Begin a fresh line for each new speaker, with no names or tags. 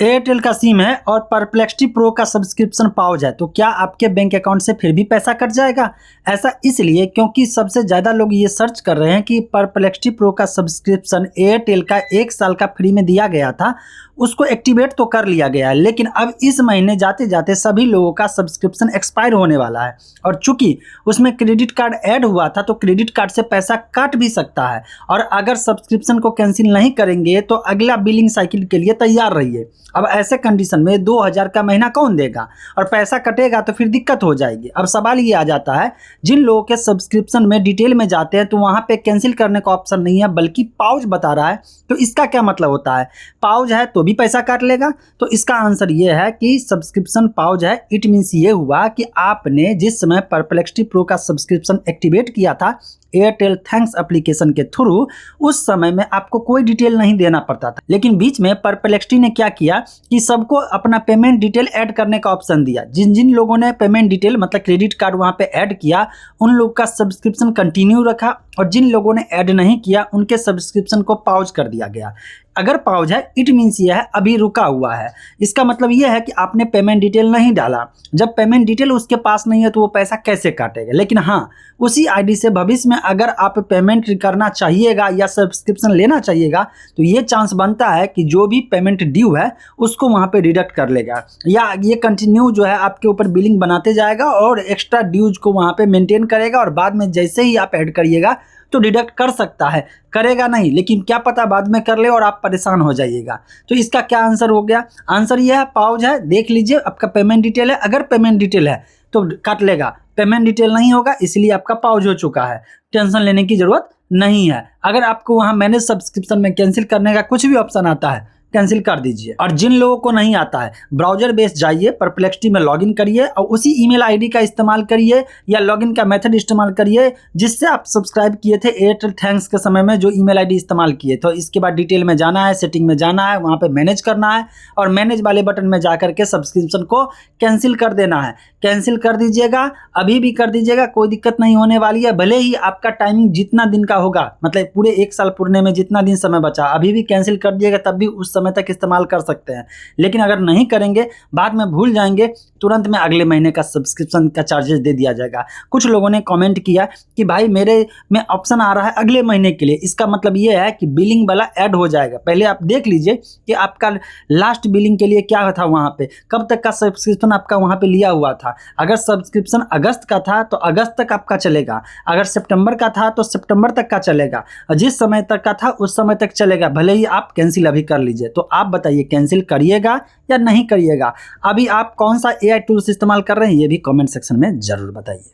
Airtel का SIM है और परप्लेक्सिटी प्रो का सब्सक्रिप्शन पाउच है, तो क्या आपके बैंक अकाउंट से फिर भी पैसा कट जाएगा? ऐसा इसलिए क्योंकि सबसे ज़्यादा लोग ये सर्च कर रहे हैं कि परप्लेक्सिटी प्रो का सब्सक्रिप्शन एयरटेल का 1 साल का फ्री में दिया गया था, उसको एक्टिवेट तो कर लिया गया है, लेकिन अब इस महीने जाते जाते सभी लोगों का सब्सक्रिप्शन एक्सपायर होने वाला है। और चूंकि उसमें क्रेडिट कार्ड ऐड हुआ था, तो क्रेडिट कार्ड से पैसा कट भी सकता है। और अगर सब्सक्रिप्शन को कैंसिल नहीं करेंगे तो अगला बिलिंग साइकिल के लिए तैयार रहिए। अब ऐसे कंडीशन में 2000 का महीना कौन देगा, और पैसा कटेगा तो फिर दिक्कत हो जाएगी। अब सवाल ये आ जाता है, जिन लोगों के सब्सक्रिप्शन में डिटेल में जाते हैं तो वहाँ पे कैंसिल करने का ऑप्शन नहीं है, बल्कि पाउच बता रहा है। तो इसका क्या मतलब होता है? पाउच है तो भी पैसा काट लेगा? तो इसका आंसर ये है कि सब्सक्रिप्शन पाउच है, इट मीन्स ये हुआ कि आपने जिस समय परप्लेक्सिटी प्रो का सब्सक्रिप्शन एक्टिवेट किया था एयरटेल थैंक्स एप्लीकेशन के थ्रू, उस समय में आपको कोई डिटेल नहीं देना पड़ता था। लेकिन बीच में परप्लेक्सिटी ने क्या किया कि सबको अपना पेमेंट डिटेल ऐड करने का ऑप्शन दिया। जिन जिन लोगों ने पेमेंट डिटेल मतलब क्रेडिट कार्ड वहां पे ऐड किया, उन लोग का सब्सक्रिप्शन कंटिन्यू रखा, और जिन लोगों ने ऐड नहीं किया उनके सब्सक्रिप्शन को पॉज कर दिया गया। अगर पॉज है, इट मीन्स ये है अभी रुका हुआ है। इसका मतलब ये है कि आपने पेमेंट डिटेल नहीं डाला। जब पेमेंट डिटेल उसके पास नहीं है तो वो पैसा कैसे काटेगा? लेकिन हाँ, उसी आईडी से भविष्य में अगर आप पेमेंट करना चाहिएगा या सब्सक्रिप्शन लेना चाहिएगा, तो ये चांस बनता है कि जो भी पेमेंट ड्यू है उसको वहाँ पे डिडक्ट कर लेगा, या ये कंटिन्यू जो है आपके ऊपर बिलिंग बनाते जाएगा और एक्स्ट्रा ड्यूज को वहाँ पे मेंटेन करेगा, और बाद में जैसे ही आप ऐड करिएगा तो डिडक्ट कर सकता है। करेगा नहीं, लेकिन क्या पता बाद में कर ले और आप परेशान हो जाइएगा। तो इसका क्या आंसर हो गया? आंसर ये है पाउच है, देख लीजिए आपका पेमेंट डिटेल है। अगर पेमेंट डिटेल है तो काट लेगा, पेमेंट डिटेल नहीं होगा इसलिए आपका पाउच हो चुका है, टेंशन लेने की जरूरत नहीं है। अगर आपको वहाँ मैनेज सब्सक्रिप्शन में कैंसिल करने का कुछ भी ऑप्शन आता है, कैंसिल कर दीजिए। और जिन लोगों को नहीं आता है, ब्राउजर बेस जाइए, परप्लेक्सिटी में लॉगिन करिए और उसी ईमेल आईडी का इस्तेमाल करिए या लॉगिन का मेथड इस्तेमाल करिए जिससे आप सब्सक्राइब किए थे एयरटेल थैंक्स के समय में, जो ईमेल आईडी इस्तेमाल किए। तो इसके बाद डिटेल में जाना है, सेटिंग में जाना है, वहाँ पे मैनेज करना है और मैनेज वाले बटन में जा करके सब्सक्रिप्शन को कैंसिल कर देना है। कैंसिल कर दीजिएगा, अभी भी कर दीजिएगा, कोई दिक्कत नहीं होने वाली है। भले ही आपका टाइमिंग जितना दिन का होगा, मतलब पूरे 1 साल पूरने में जितना दिन समय बचा, अभी भी कैंसिल कर दिएगा, तब भी उस समय तक इस्तेमाल कर सकते हैं। लेकिन अगर नहीं करेंगे, बाद में भूल जाएंगे, तुरंत में अगले महीने का सब्सक्रिप्शन का चार्जेस दे दिया जाएगा। कुछ लोगों ने कमेंट किया कि भाई मेरे में ऑप्शन आ रहा है अगले महीने के लिए, इसका मतलब ये है कि बिलिंग वाला ऐड हो जाएगा। पहले आप देख लीजिए कि आपका लास्ट बिलिंग के लिए क्या था, वहाँ पे कब तक का सब्सक्रिप्शन आपका वहाँ पे लिया हुआ था। अगर सब्सक्रिप्शन अगस्त का था तो अगस्त तक आपका चलेगा, अगर सितंबर का था तो सितंबर तक का चलेगा, और जिस समय तक का था उस समय तक चलेगा, भले ही आप कैंसिल अभी कर लीजिए। तो आप बताइए कैंसिल करिएगा या नहीं करिएगा? अभी आप कौन सा एआई टूल्स इस्तेमाल कर रहे हैं, ये भी कमेंट सेक्शन में जरूर बताइए।